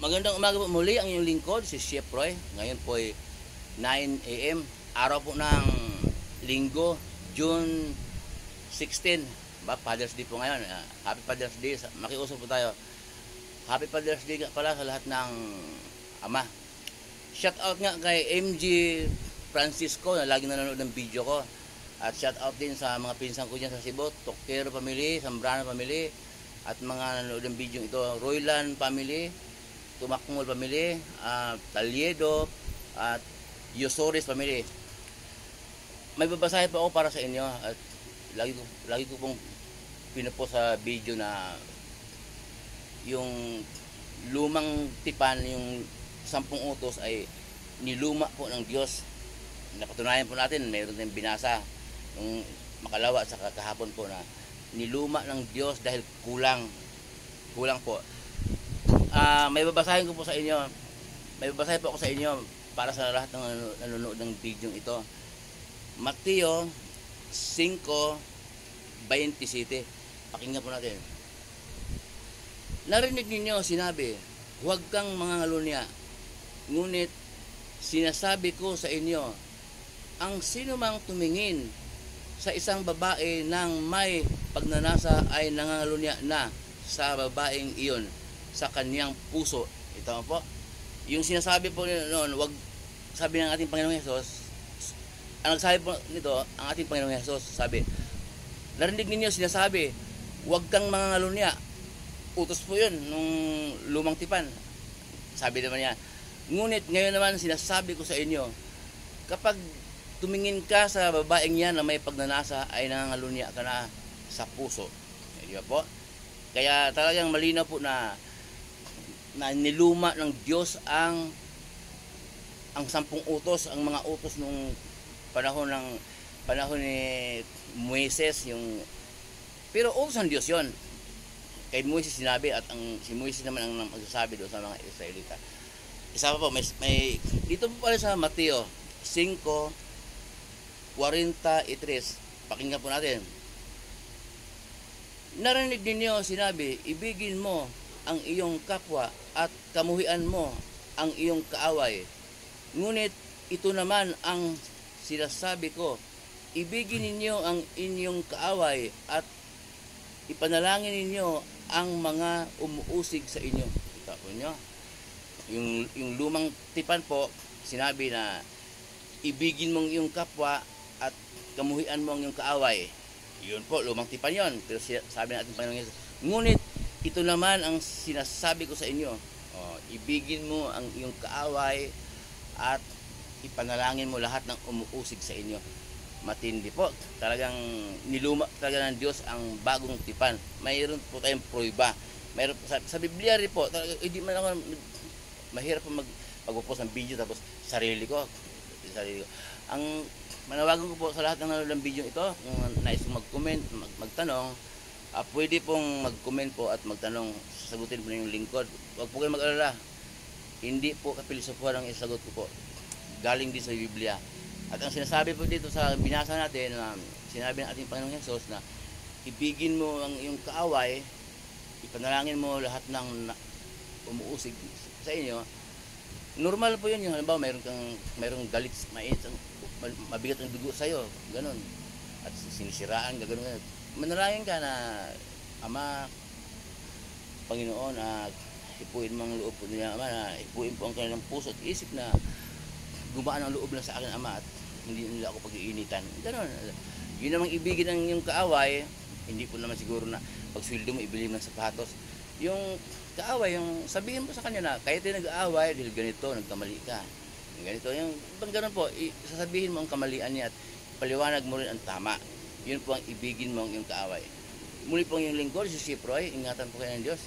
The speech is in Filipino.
Magandang umaga po muli, ang inyong lingkod, si Chef Roy. Ngayon po ay 9 AM, araw po ng Linggo, June 16. Father's Day po ngayon. Happy Father's Day. Makiusap po tayo. Happy Father's Day pala sa lahat ng ama. Shout out nga kay MG Francisco na lagi nanonood ng video ko. At shout out din sa mga pinsan ko dyan sa Cebu, Tokero family, Zambrano family, at mga nanonood ng video ito, Roylan family, Tumakmol family, Taliedo, at Yosoris family. May babasahin po ako para sa inyo at lagi ko pong pinupost sa video na yung lumang tipan, yung 10 utos ay niluma po ng Diyos. Napatunayan po natin, mayroon tayong binasa yung makalawa sa kahapon po na niluma ng Diyos dahil kulang po. May babasahin ko po sa inyo. May babasahin po ako sa inyo para sa lahat ng nanonood ng video ito. Mateo 5:27. Pakinggan po natin. Narinig ninyo sinabi, huwag kang mangangalunya. Ngunit sinasabi ko sa inyo, ang sinumang tumingin sa isang babae ng may pagnanasa ay nangangalunya na sa babaeng iyon sa kaniyang puso. Ito po. Yung sinasabi po noon, wag sabi ng ating Panginoong Hesus, ang nagsabi po nito, ang ating Panginoong Hesus, sabi, narinig ninyo sinasabi, wag kang mangangalunya. Utos po yun nung lumang tipan. Sabi naman niya, ngunit ngayon naman sinasabi ko sa inyo, kapag tumingin ka sa babaeng yan na may pagnanasa ay nangangalunya ka na sa puso. Di ba po? Kaya talagang malinaw po na niluma ng Diyos ang 10 utos, ang mga utos nung panahon ni Moises, yung pero utos ng Diyos 'yon. Kay Moises sinabi at si Moises naman ang magsasabi doon sa mga Israelita. Isa pa po may dito po pala sa Mateo 5:43. Pakinggan po natin. Narinig ninyo sinabi, ibigin mo ang iyong kapwa at kamuhian mo ang iyong kaaway. Ngunit ito naman ang sinasabi ko, ibigin ninyo ang inyong kaaway at ipanalangin ninyo ang mga umuusig sa inyo. Kita po nyo? Yung lumang tipan po, sinabi na ibigin mo ang iyong kapwa at kamuhian mo ang iyong kaaway. Yun po, lumang tipan yon. Pero sabi natin Panginoon Hesus, ngunit ito naman ang sinasabi ko sa inyo. Ibigin mo ang iyong kaaway at ipanalangin mo lahat ng umuusig sa inyo. Matindi po. Talagang niluma talaga ng Diyos ang bagong tipan. Mayroon po tayong prueba. Mayroon po, sa Biblia rin po, hindi man ako mahirap po mag-post ng video tapos sarili ko. Ang manawagan ko po sa lahat ng nanonood ng video ito, kung nais mag-comment, magtanong, pwede pong mag-comment po at magtanong, sasagutin po yung lingkod. Huwag po kayo mag-alala, hindi po kapilosopuhan ang isagot ko po, galing din sa Biblia. At ang sinasabi po dito sa binasa natin, sinabi ng ating Panginoong Hesus na ibigin mo ang iyong kaaway, ipanalangin mo lahat ng umuusig sa inyo. Normal po yun, yung halimbawa mayroong galit, mabigat ang dugo sa'yo, ganun, at sinisiraan, gano'n. Manalangin ka na, Ama, Panginoon, hipuin mo ang loob po niya, Ama, na hipuin po ang kanilang puso at isip na gumaan ang loob lang sa akin, Ama, at hindi nila ako pag-iinitan. Gano'n. Yun namang ibigin ng yung kaaway, hindi po naman siguro na pag sweldo mo, ibili mo ng sapatos. Yung kaaway, yung sabihin mo sa kanya na, kahit yung nag-aaway, dahil ganito, nagkamali ka. Ganito, yung bang gano'n po, sasabihin mo ang kamalian niya at paliwanag mo rin ang tama. Yun po ang ibigin mo ang iyong kaaway. Muli po ang iyong lingkod, si Chef Roy. Ingatan po kayo ng Diyos.